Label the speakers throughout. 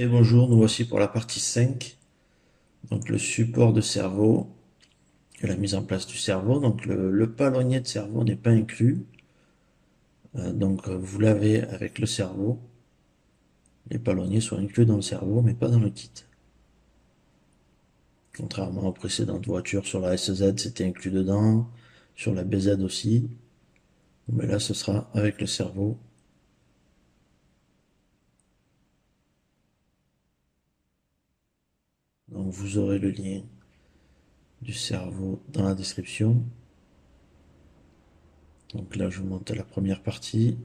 Speaker 1: Et bonjour, nous voici pour la partie 5, donc le support de cerveau et la mise en place du cerveau. Donc le palonnier de cerveau n'est pas inclus, vous l'avez avec le cerveau. Les palonniers sont inclus dans le cerveau mais pas dans le kit. Contrairement aux précédentes voitures, sur la SZ c'était inclus dedans, sur la BZ aussi, mais là ce sera avec le cerveau. Donc vous aurez le lien du cerveau dans la description. Donc là je vous monte la première partie.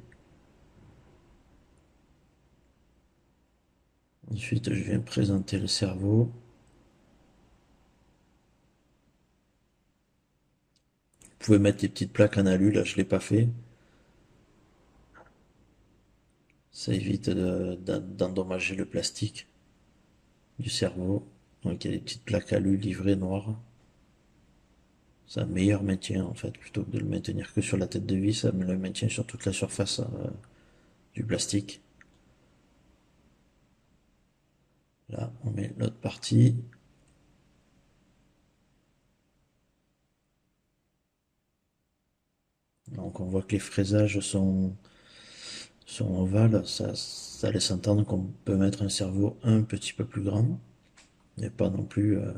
Speaker 1: Ensuite je viens présenter le cerveau. Vous pouvez mettre des petites plaques en alu, là je l'ai pas fait. Ça évite d'endommager le plastique du cerveau. Donc il y a des petites plaques alu livrées noires. C'est un meilleur maintien en fait, plutôt que de le maintenir que sur la tête de vis, ça me le maintient sur toute la surface du plastique. Là, on met l'autre partie. Donc on voit que les fraisages sont ovales, ça laisse entendre qu'on peut mettre un cerveau un petit peu plus grand, mais pas non plus 1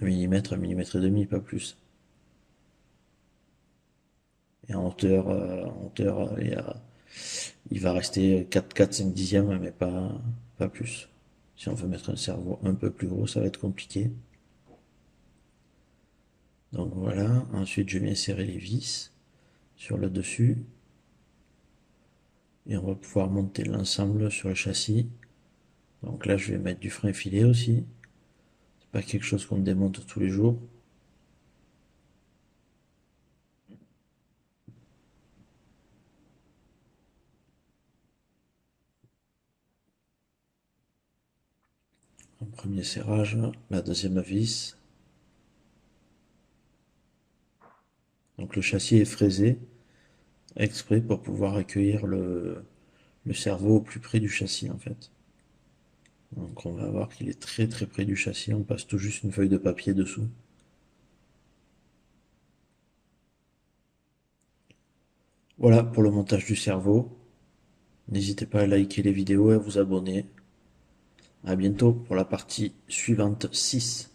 Speaker 1: millimètre et demi, pas plus. Et en hauteur il va rester 4-5 dixièmes, mais pas plus. Si on veut mettre un cerveau un peu plus gros, ça va être compliqué. Donc voilà, ensuite je viens serrer les vis sur le dessus. Et on va pouvoir monter l'ensemble sur le châssis. Donc là je vais mettre du frein filet aussi. C'est pas quelque chose qu'on démonte tous les jours. Un premier serrage, la deuxième vis. Donc le châssis est fraisé exprès pour pouvoir accueillir le cerveau au plus près du châssis en fait. Donc on va voir qu'il est très très près du châssis, on passe tout juste une feuille de papier dessous. Voilà pour le montage du cerveau. N'hésitez pas à liker les vidéos et à vous abonner. À bientôt pour la partie suivante 6.